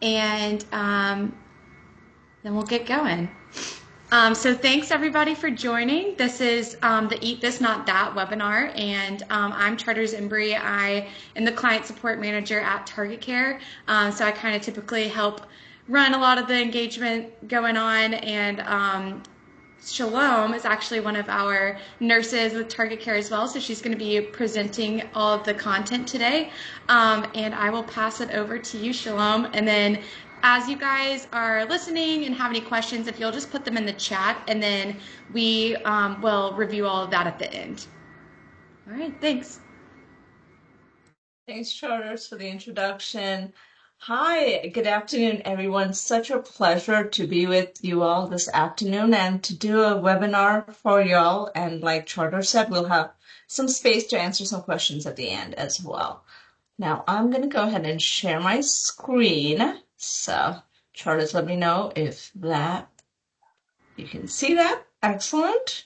and then we'll get going. So thanks everybody for joining. This is the Eat This Not That webinar, and I'm Charters Embry. I am the client support manager at Target Care. So I kind of typically help run a lot of the engagement going on, and Shalom is actually one of our nurses with Target Care as well, so she's going to be presenting all of the content today. And I will pass it over to you, Shalom. And then as you guys are listening and have any questions, if you'll just put them in the chat, and then we will review all of that at the end. All right, thanks. Thanks, Charters, for the introduction. Hi, good afternoon, everyone. Such a pleasure to be with you all this afternoon and to do a webinar for y'all. And like Charter said, we'll have some space to answer some questions at the end as well. Now, I'm going to go ahead and share my screen. So, Charters, let me know if you can see that. Excellent.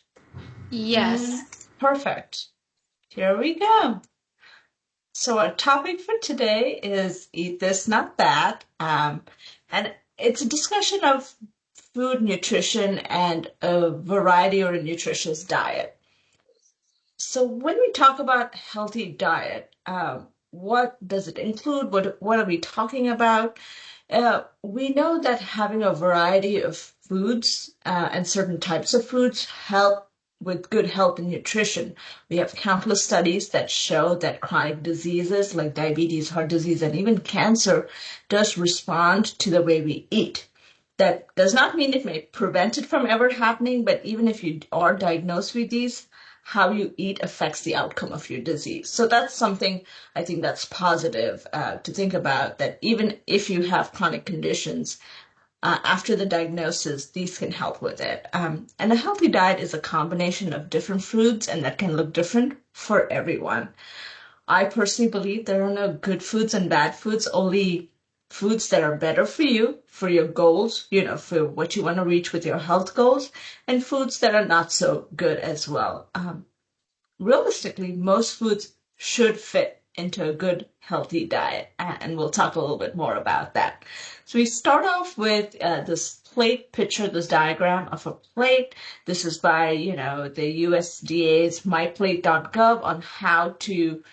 Yes. Perfect. Here we go. So our topic for today is Eat This, Not That. And it's a discussion of food, nutrition, and a variety or a nutritious diet. So when we talk about healthy diet, what does it include? What are we talking about? We know that having a variety of foods and certain types of foods help with good health and nutrition. We have countless studies that show that chronic diseases like diabetes, heart disease, and even cancer does respond to the way we eat. That does not mean it may prevent it from ever happening, but even if you are diagnosed with these, how you eat affects the outcome of your disease. So that's something I think that's positive to think about, that even if you have chronic conditions, after the diagnosis, these can help with it. And a healthy diet is a combination of different foods, and that can look different for everyone. I personally believe there are no good foods and bad foods, only foods that are better for your goals, for what you want to reach with your health goals, and foods that are not so good as well. Realistically, most foods should fit into a good, healthy diet, and we'll talk a little bit more about that. So we start off with this plate picture, this diagram of a plate. This is by, the USDA's myplate.gov on how to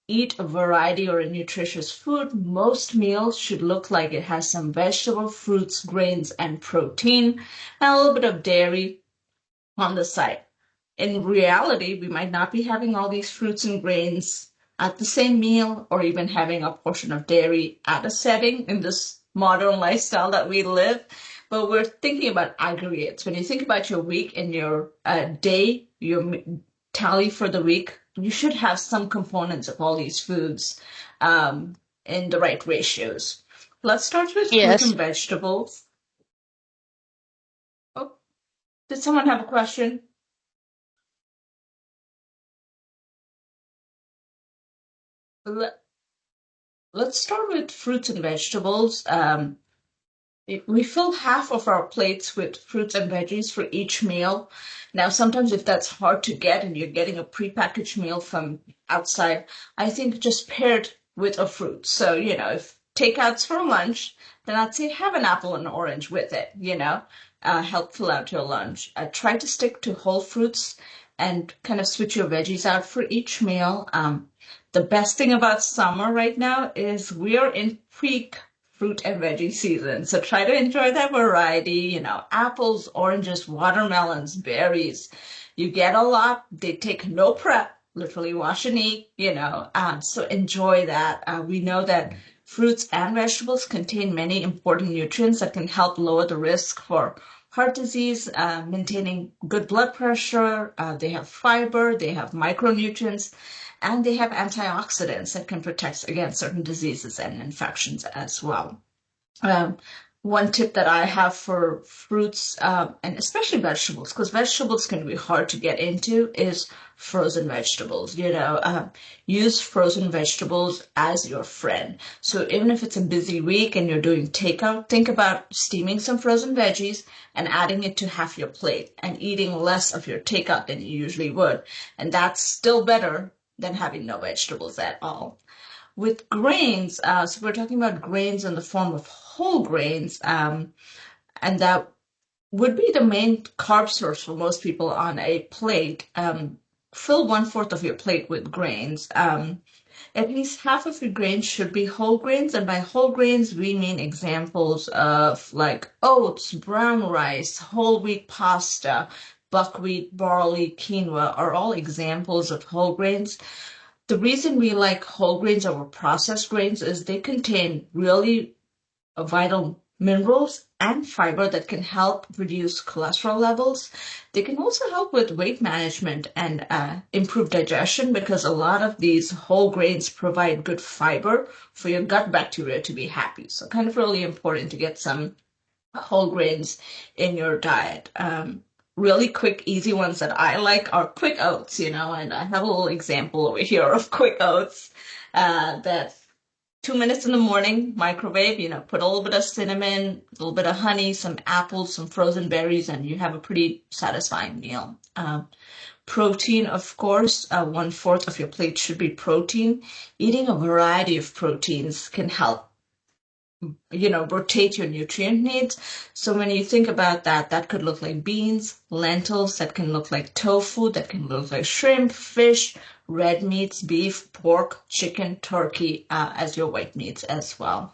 eat a variety or a nutritious food. Most meals should look like it has some vegetable, fruits, grains, and protein, and a little bit of dairy on the side. In reality, we might not be having all these fruits and grains at the same meal, or even having a portion of dairy at a setting in this modern lifestyle that we live. But we're thinking about aggregates. When you think about your week and your day, your tally for the week, you should have some components of all these foods in the right ratios. Let's start with fruit and vegetables. Oh, did someone have a question? Let's start with fruits and vegetables. We fill half of our plates with fruits and veggies for each meal. Now, sometimes if that's hard to get and you're getting a prepackaged meal from outside, I think just pair it with a fruit. So, if takeouts for lunch, then I'd say have an apple and orange with it, help fill out your lunch. Try to stick to whole fruits and kind of switch your veggies out for each meal. The best thing about summer right now is we are in peak fruit and veggie season. So try to enjoy that variety, apples, oranges, watermelons, berries. You get a lot. They take no prep, literally wash and eat, so enjoy that. We know that fruits and vegetables contain many important nutrients that can help lower the risk for heart disease, maintaining good blood pressure. They have fiber, they have micronutrients, and they have antioxidants that can protect against certain diseases and infections as well. One tip that I have for fruits and especially vegetables, because vegetables can be hard to get into, is frozen vegetables. Use frozen vegetables as your friend. So even if it's a busy week and you're doing takeout, think about steaming some frozen veggies and adding it to half your plate and eating less of your takeout than you usually would. And that's still better than having no vegetables at all. With grains, so we're talking about grains in the form of whole grains, and that would be the main carb source for most people on a plate. Fill 1/4 of your plate with grains. At least half of your grains should be whole grains, and by whole grains, we mean examples of like oats, brown rice, whole wheat pasta, buckwheat, barley, quinoa are all examples of whole grains. The reason we like whole grains over processed grains is they contain really vital minerals and fiber that can help reduce cholesterol levels. They can also help with weight management and improve digestion because a lot of these whole grains provide good fiber for your gut bacteria to be happy. So kind of really important to get some whole grains in your diet. Really quick, easy ones that I like are quick oats, and I have a little example over here of quick oats that 2 minutes in the morning, microwave, put a little bit of cinnamon, a little bit of honey, some apples, some frozen berries, and you have a pretty satisfying meal. Protein, of course, 1/4 of your plate should be protein. Eating a variety of proteins can help rotate your nutrient needs. So when you think about that, that could look like beans, lentils, that can look like tofu, that can look like shrimp, fish, red meats, beef, pork, chicken, turkey, as your white meats as well.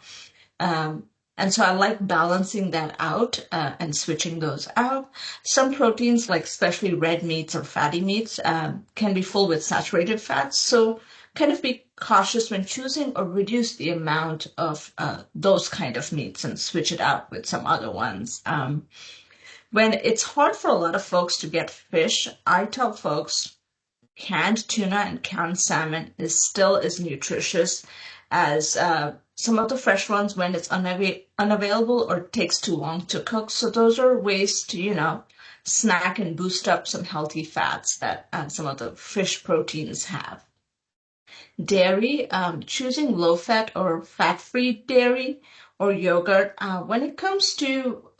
And so I like balancing that out and switching those out. Some proteins, like especially red meats or fatty meats, can be full with saturated fats. So kind of be cautious when choosing or reduce the amount of those kind of meats and switch it out with some other ones. When it's hard for a lot of folks to get fish, I tell folks canned tuna and canned salmon is still as nutritious as some of the fresh ones when it's unavailable or takes too long to cook. So those are ways to, snack and boost up some healthy fats that some of the fish proteins have. Dairy, choosing low fat or fat-free dairy or yogurt. When it comes to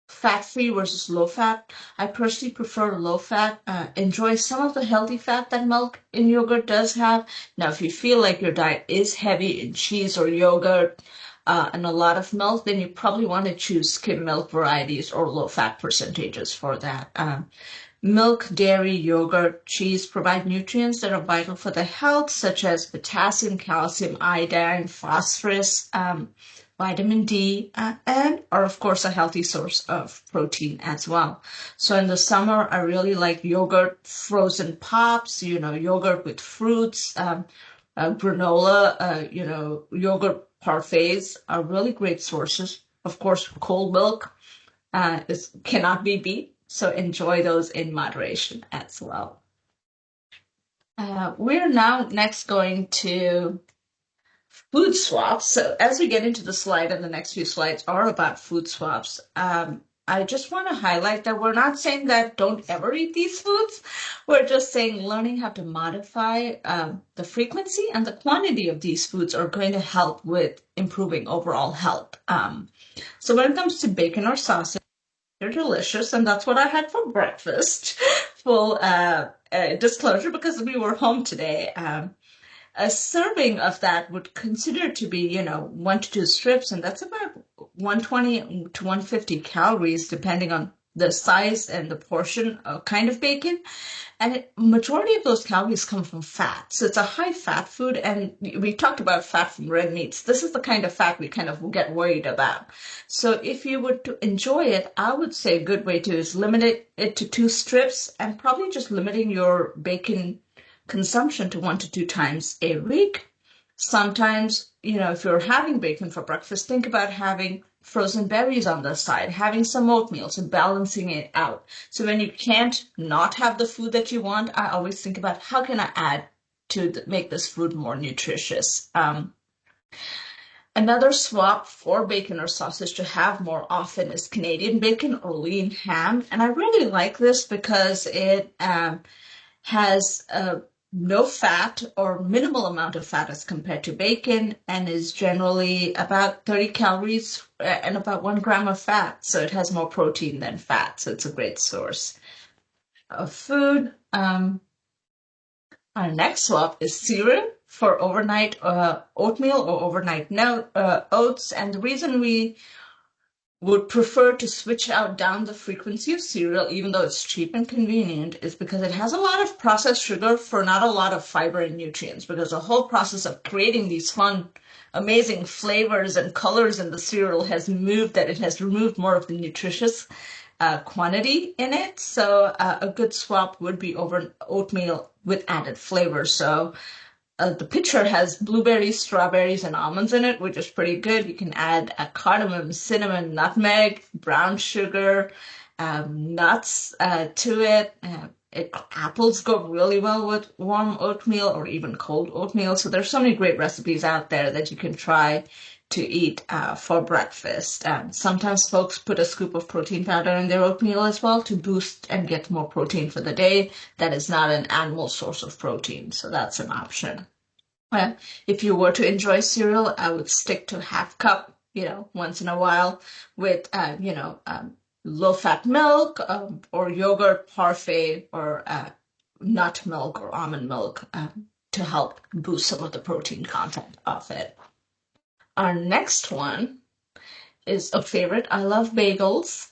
fat-free versus low fat, I personally prefer low fat. Enjoy some of the healthy fat that milk in yogurt does have. Now, if you feel like your diet is heavy in cheese or yogurt and a lot of milk, then you probably want to choose skim milk varieties or low fat percentages for that. Milk, dairy, yogurt, cheese provide nutrients that are vital for the health, such as potassium, calcium, iodine, phosphorus, vitamin D, and are, of course, a healthy source of protein as well. So in the summer, I really like yogurt, frozen pops, yogurt with fruits, granola, yogurt parfaits are really great sources. Of course, cold milk cannot be beat. So enjoy those in moderation as well. We're now next going to food swaps. So as we get into the slide, and the next few slides are about food swaps, I just want to highlight that we're not saying that don't ever eat these foods. We're just saying learning how to modify the frequency and the quantity of these foods are going to help with improving overall health. So when it comes to bacon or sausage, they're delicious, and that's what I had for breakfast. Full disclosure, because we were home today. A serving of that would consider to be, 1 to 2 strips, and that's about 120 to 150 calories, depending on the size and the portion of kind of bacon. And majority of those calories come from fat. So it's a high fat food. And we talked about fat from red meats. This is the kind of fat we kind of get worried about. So if you were to enjoy it, I would say a good way to is limit it to 2 strips and probably just limiting your bacon consumption to 1 to 2 times a week. Sometimes, if you're having bacon for breakfast, think about having frozen berries on the side, having some oatmeal, so balancing it out. So when you can't not have the food that you want, I always think about how can I add to make this food more nutritious. Another swap for bacon or sausage to have more often is Canadian bacon or lean ham. And I really like this because it has no fat or minimal amount of fat as compared to bacon and is generally about 30 calories and about 1 gram of fat. So it has more protein than fat. So it's a great source of food. Our next swap is cereal. for overnight oatmeal or overnight oats. And the reason we would prefer to switch out down the frequency of cereal, even though it's cheap and convenient, is because it has a lot of processed sugar for not a lot of fiber and nutrients. Because the whole process of creating these fun, amazing flavors and colors in the cereal has moved that it has removed more of the nutritious quantity in it. So a good swap would be over oatmeal with added flavor. So the pitcher has blueberries, strawberries, and almonds in it, which is pretty good. You can add cardamom, cinnamon, nutmeg, brown sugar, nuts to it. Apples go really well with warm oatmeal or even cold oatmeal. So there's so many great recipes out there that you can try to eat for breakfast. Sometimes folks put a scoop of protein powder in their oatmeal as well to boost and get more protein for the day. That is not an animal source of protein, so that's an option. If you were to enjoy cereal, I would stick to half cup, once in a while with, low-fat milk or yogurt parfait or nut milk or almond milk to help boost some of the protein content of it. Our next one is a favorite. I love bagels,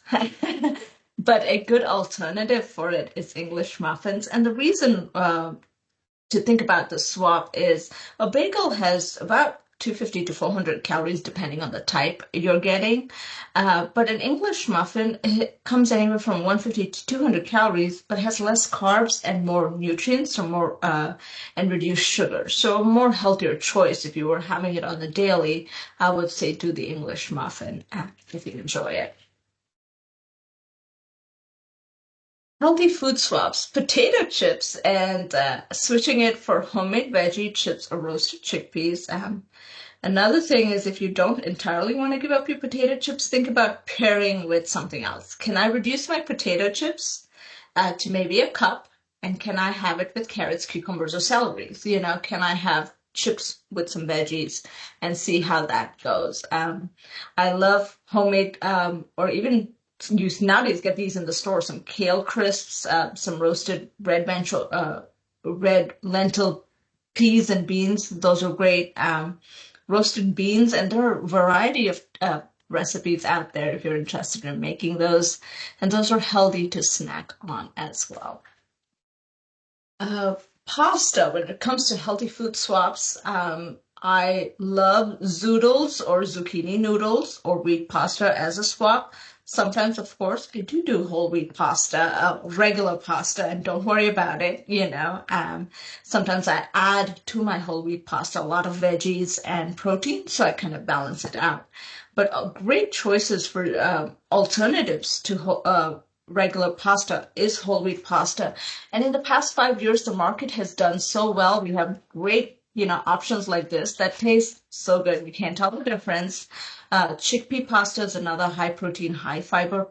but a good alternative for it is English muffins. And the reason to think about the swap is a bagel has about 250 to 400 calories depending on the type you're getting. But an English muffin it comes anywhere from 150 to 200 calories, but has less carbs and more nutrients or more and reduced sugar. So a more healthier choice if you were having it on the daily, I would say do the English muffin if you enjoy it. Healthy food swaps, potato chips, and switching it for homemade veggie chips or roasted chickpeas. Another thing is if you don't entirely want to give up your potato chips, think about pairing with something else. Can I reduce my potato chips to maybe a cup? And can I have it with carrots, cucumbers, or celery? So, can I have chips with some veggies and see how that goes? I love homemade or even you nowadays get these in the store, some kale crisps, some roasted red lentil peas and beans. Those are great. Roasted beans, and there are a variety of recipes out there if you're interested in making those, and those are healthy to snack on as well. Pasta, when it comes to healthy food swaps, I love zoodles or zucchini noodles or wheat pasta as a swap. Sometimes, of course, I do whole wheat pasta, regular pasta, and don't worry about it. Sometimes I add to my whole wheat pasta a lot of veggies and protein, so I kind of balance it out. But great choices for alternatives to regular pasta is whole wheat pasta. And in the past 5 years, the market has done so well. We have great, options like this that taste so good. You can't tell the difference. Chickpea pasta is another high protein, high fiber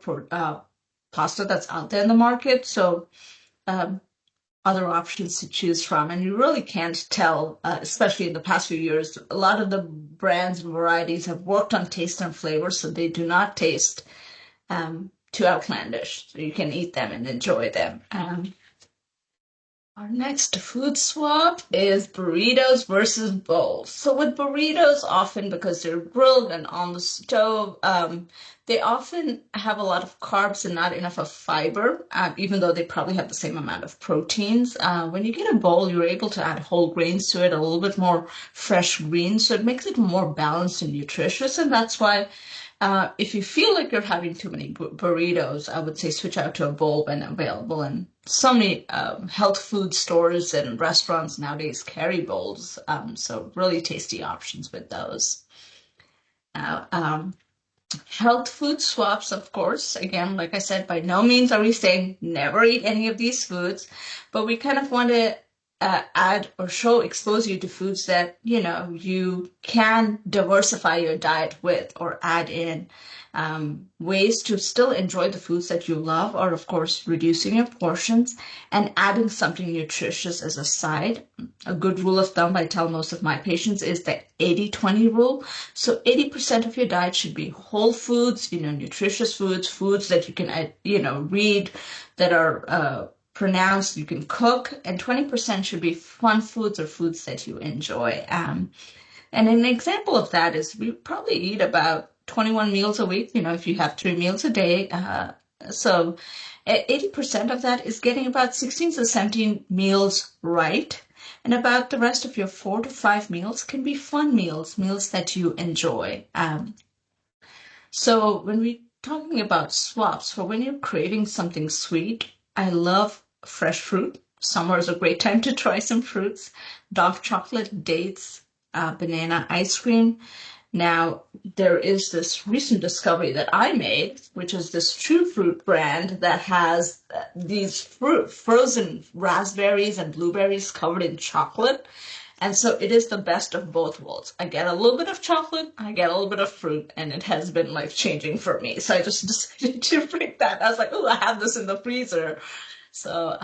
pasta that's out there in the market. So other options to choose from. And you really can't tell, especially in the past few years, a lot of the brands and varieties have worked on taste and flavor, so they do not taste too outlandish. So you can eat them and enjoy them. Our next food swap is burritos versus bowls. So with burritos, often because they're grilled and on the stove, they often have a lot of carbs and not enough of fiber, even though they probably have the same amount of proteins. When you get a bowl, you're able to add whole grains to it, a little bit more fresh greens, so it makes it more balanced and nutritious, and that's why if you feel like you're having too many burritos, I would say switch out to a bowl when available. And so many health food stores and restaurants nowadays carry bowls, so really tasty options with those. Now, health food swaps, of course. Again, like I said, by no means are we saying never eat any of these foods, but we kind of want to add or expose you to foods that you can diversify your diet with or add in ways to still enjoy the foods that you love, or of course reducing your portions and adding something nutritious as a side. A good rule of thumb I tell most of my patients is the 80-20 rule. So 80% of your diet should be whole foods, nutritious foods, foods that you can read that are pronounced, you can cook, and 20% should be fun foods or foods that you enjoy. And an example of that is we probably eat about 21 meals a week, if you have 3 meals a day. So 80% of that is getting about 16 to 17 meals right. And about the rest of your 4 to 5 meals can be fun meals, meals that you enjoy. So when we're talking about swaps, for when you're craving something sweet, I love fresh fruit. Summer is a great time to try some fruits. Dark chocolate, dates, banana ice cream. Now, there is this recent discovery that I made, which is this True Fruit brand that has these frozen raspberries and blueberries covered in chocolate. And so it is the best of both worlds. I get a little bit of chocolate, I get a little bit of fruit, and it has been life changing for me. So I just decided to bring that. I was like, oh, I have this in the freezer. So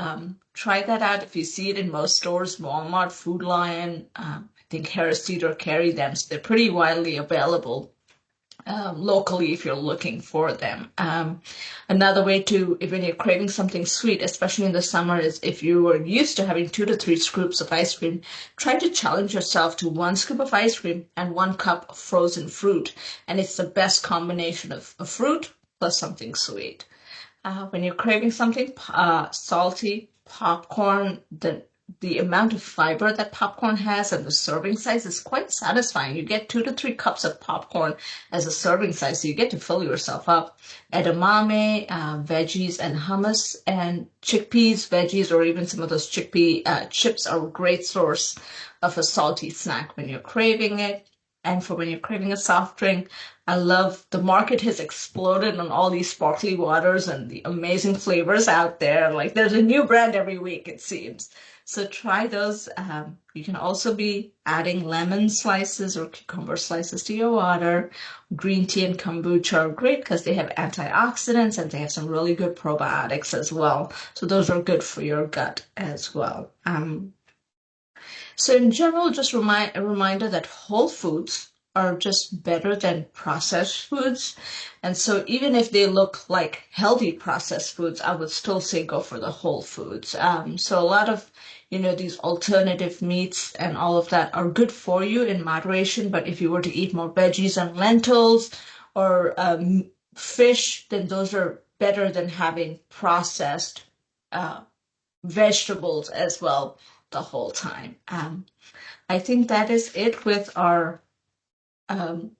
try that out if you see it in most stores, Walmart, Food Lion. I think Harris Teeter carry them, so they're pretty widely available locally if you're looking for them. Another way to, if when you're craving something sweet, especially in the summer, is if you were used to having 2 to 3 scoops of ice cream, try to challenge yourself to 1 scoop of ice cream and 1 cup of frozen fruit. And it's the best combination of fruit plus something sweet. When you're craving something salty, popcorn, the amount of fiber that popcorn has and the serving size is quite satisfying. You get 2 to 3 cups of popcorn as a serving size, so you get to fill yourself up. Edamame, veggies, and hummus, and chickpeas, veggies, or even some of those chickpea chips are a great source of a salty snack when you're craving it. And for when you're craving a soft drink, I love the market has exploded on all these sparkly waters and the amazing flavors out there. Like there's a new brand every week, it seems. So try those. You can also be adding lemon slices or cucumber slices to your water. Green tea and kombucha are great because they have antioxidants and they have some really good probiotics as well. So those are good for your gut as well. So in general, just a reminder that whole foods are just better than processed foods. And so even if they look like healthy processed foods, I would still say go for the whole foods. So a lot of, these alternative meats and all of that are good for you in moderation. But if you were to eat more veggies and lentils or fish, then those are better than having processed uh, vegetables as well the whole time. I think that is it with our um,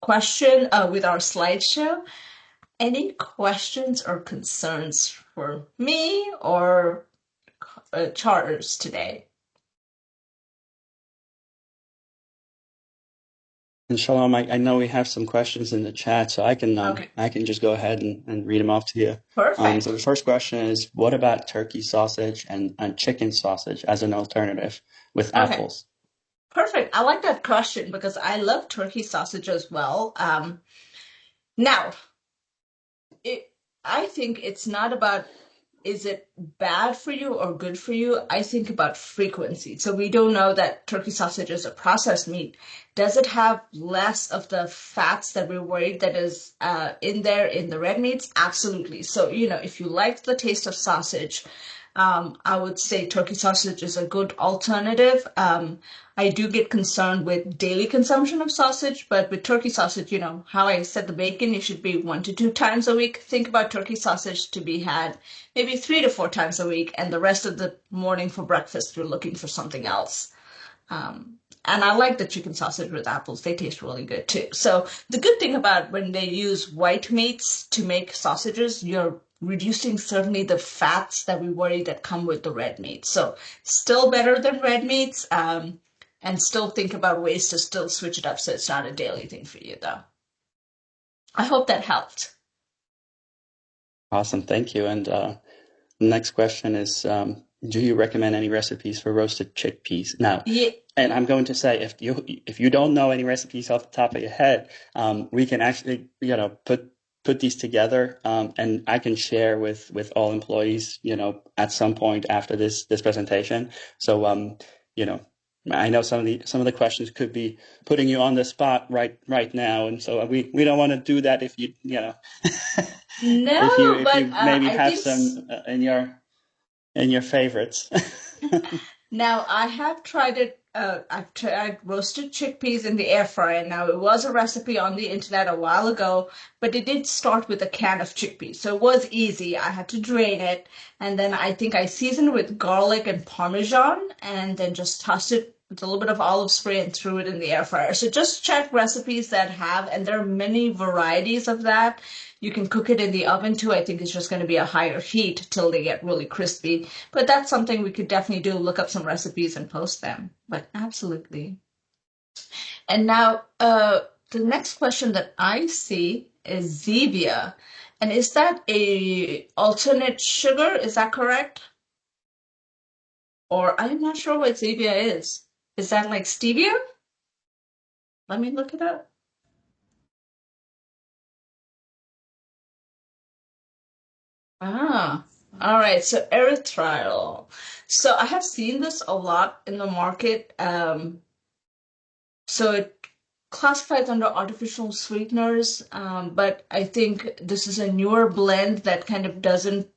with our slideshow. Any questions or concerns for me or charters today? And Shalom, I know we have some questions in the chat, so Okay, I can just go ahead and read them off to you. perfect. So the first question is, what about turkey sausage and chicken sausage as an alternative with Okay, apples? perfect. I like that question because I love turkey sausage as well. Now, it, I think it's not about is it bad for you or good for you? I think about frequency. So we don't know that turkey sausage is a processed meat. Does it have less of the fats that we're worried that is in there in the red meats? Absolutely. So, if you like the taste of sausage, I would say turkey sausage is a good alternative. I do get concerned with daily consumption of sausage, but with turkey sausage, how I said the bacon, you should be 1 to 2 times a week. Think about turkey sausage to be had maybe 3 to 4 times a week, and the rest of the morning for breakfast, you're looking for something else. And I like the chicken sausage with apples. They taste really good too. So the good thing about when they use white meats to make sausages, you're reducing certainly the fats that we worry that come with the red meat. So still better than red meats, and still think about ways to still switch it up so it's not a daily thing for you though. I hope that helped. Awesome, thank you. And next question is, do you recommend any recipes for roasted chickpeas? Now, Yeah, and I'm going to say, if you don't know any recipes off the top of your head, we can actually, put these together, and I can share with all employees, at some point after this presentation. So, I know some of the questions could be putting you on the spot right now, and so we don't want to do that if you know if no, you but maybe I have think some in your. and your favorites. Now, I have tried it. I've tried roasted chickpeas in the air fryer. Now, it was a recipe on the internet a while ago, but it did start with a can of chickpeas. So it was easy. I had to drain it. And then I think I seasoned with garlic and Parmesan and then just tossed it with a little bit of olive spray and threw it in the air fryer. So just check recipes that have, and there are many varieties of that. You can cook it in the oven too. I think it's just going to be a higher heat till they get really crispy. But that's something we could definitely do, look up some recipes and post them. But absolutely. And now, the next question that I see is Zevia. And is that a alternate sugar? Is that correct? Or I'm not sure what Zevia is. Is that like stevia? Let me look it up. Ah, all right. So erythritol. So I have seen this a lot in the market. So it classifies under artificial sweeteners, but I think this is a newer blend that kind of doesn't,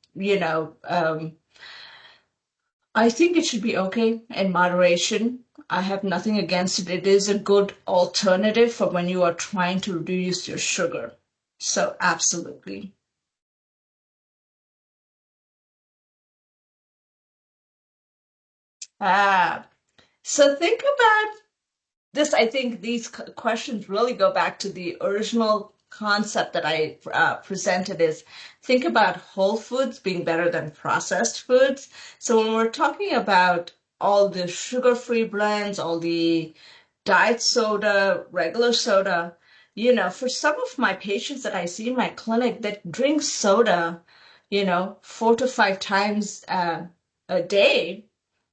I think it should be okay in moderation. I have nothing against it. It is a good alternative for when you are trying to reduce your sugar. So absolutely. Ah, so think about this. I think these questions really go back to the original concept that I presented is think about whole foods being better than processed foods. So when we're talking about all the sugar-free blends, all the diet soda, regular soda, for some of my patients that I see in my clinic that drink soda, 4 to 5 times a day,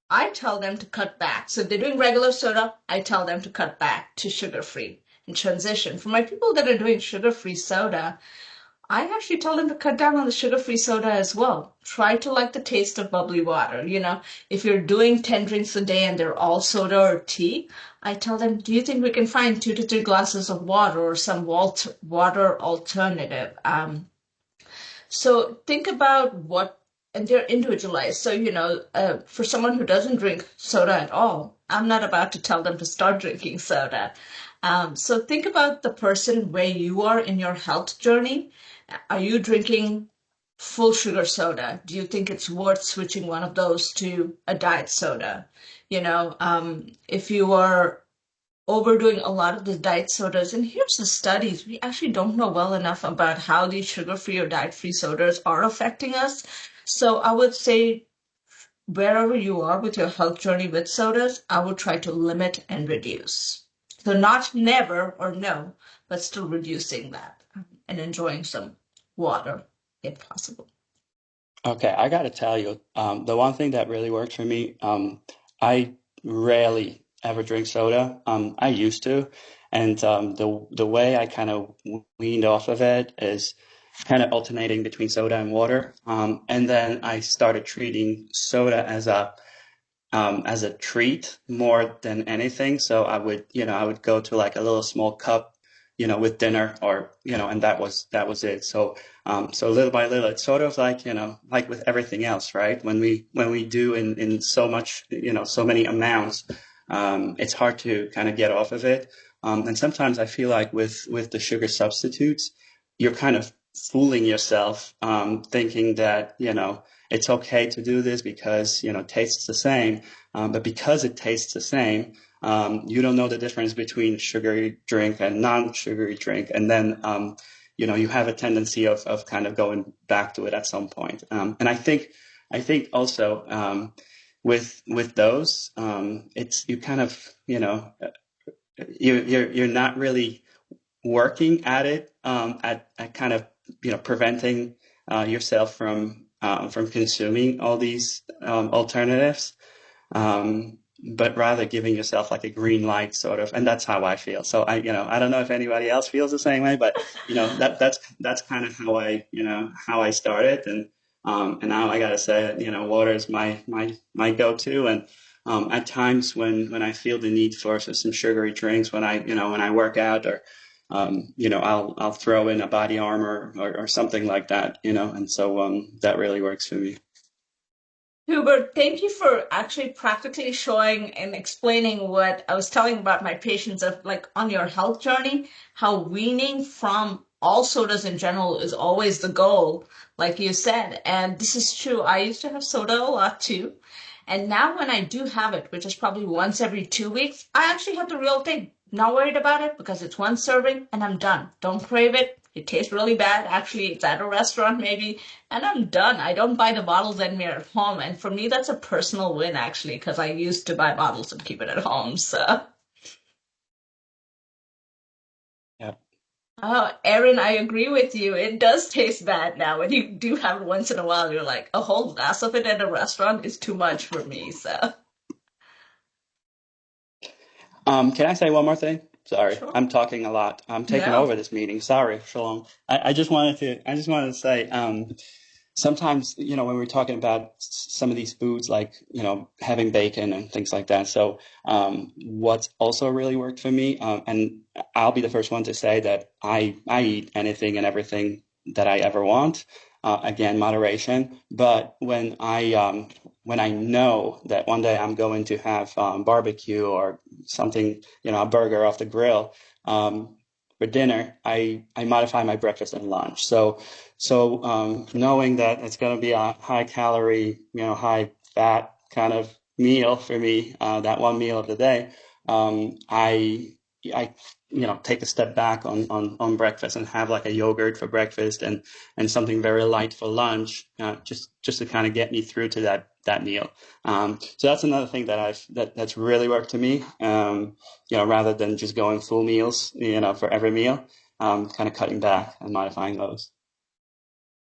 I tell them to cut back. So if they're doing regular soda, I tell them to cut back to sugar-free and transition. For my people that are doing sugar-free soda, I actually tell them to cut down on the sugar-free soda as well. Try to like the taste of bubbly water. If you're doing 10 drinks a day and they're all soda or tea, I tell them, do you think we can find 2 to 3 glasses of water or some water alternative? So think about what, and they're individualized. So, for someone who doesn't drink soda at all, I'm not about to tell them to start drinking soda. So think about the person where you are in your health journey. Are you drinking full sugar soda? Do you think it's worth switching one of those to a diet soda? If you are overdoing a lot of the diet sodas. And here's the studies. We actually don't know well enough about how these sugar-free or diet-free sodas are affecting us. So I would say wherever you are with your health journey with sodas, I would try to limit and reduce. So not never or no, but still reducing that and enjoying some water if possible. Okay, I got to tell you, the one thing that really works for me, I rarely ever drink soda. I used to, and the way I kind of weaned off of it is kind of alternating between soda and water. And then I started treating soda as a treat more than anything. So I would go to like a little small cup, with dinner or, and that was it. So little by little, it's sort of like, like with everything else, right? When we do in so much, so many amounts, it's hard to kind of get off of it. And sometimes I feel like with the sugar substitutes, you're kind of fooling yourself, thinking that, it's okay to do this because, it tastes the same. But because it tastes the same, you don't know the difference between sugary drink and non-sugary drink. And then, you have a tendency of kind of going back to it at some point. And I think also, with those, it's, you kind of, you're not really working at it, at kind of, preventing, yourself from consuming all these, alternatives, but rather giving yourself like a green light sort of, and that's how I feel. So I don't know if anybody else feels the same way, but that's kind of how I started, and now I gotta say, water is my go-to, and at times when I feel the need for some sugary drinks, when I work out, or I'll throw in a body armor or something like that, and so that really works for me. Hubert, thank you for actually practically showing and explaining what I was telling about my patients of like on your health journey, how weaning from all sodas in general is always the goal, like you said. And this is true. I used to have soda a lot too. And now when I do have it, which is probably once every 2 weeks, I actually have the real thing. Not worried about it because it's one serving and I'm done. Don't crave it. It tastes really bad. Actually, it's at a restaurant maybe and I'm done. I don't buy the bottles anymore at home. And for me, that's a personal win, actually, because I used to buy bottles and keep it at home. So, Yeah. oh, Erin, I agree with you. It does taste bad now. When you do have it once in a while, you're like, a whole glass of it at a restaurant is too much for me. So, Can I say one more thing? Sorry, sure. I'm talking a lot. I'm taking No. over this meeting. Sorry, Shalom. I just wanted to say, sometimes, when we're talking about some of these foods, like, having bacon and things like that. So, what's also really worked for me, and I'll be the first one to say that I eat anything and everything that I ever want. Again, moderation. But when I know that one day I'm going to have barbecue or something, a burger off the grill, for dinner, I modify my breakfast and lunch. So knowing that it's going to be a high calorie, high fat kind of meal for me, that one meal of the day, I take a step back on breakfast and have like a yogurt for breakfast and something very light for lunch, just to kind of get me through to that meal. So that's another thing that's really worked to me. Rather than just going full meals, for every meal, kind of cutting back and modifying those.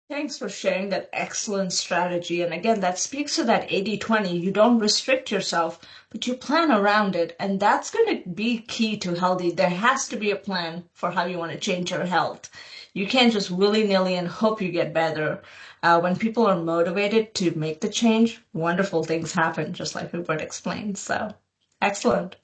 Thanks for sharing that excellent strategy. And again, that speaks to that 80/20. You don't restrict yourself, but you plan around it. And that's going to be key to healthy. There has to be a plan for how you want to change your health. You can't just willy-nilly and hope you get better. When people are motivated to make the change, wonderful things happen, just like Hubert explained. So, excellent.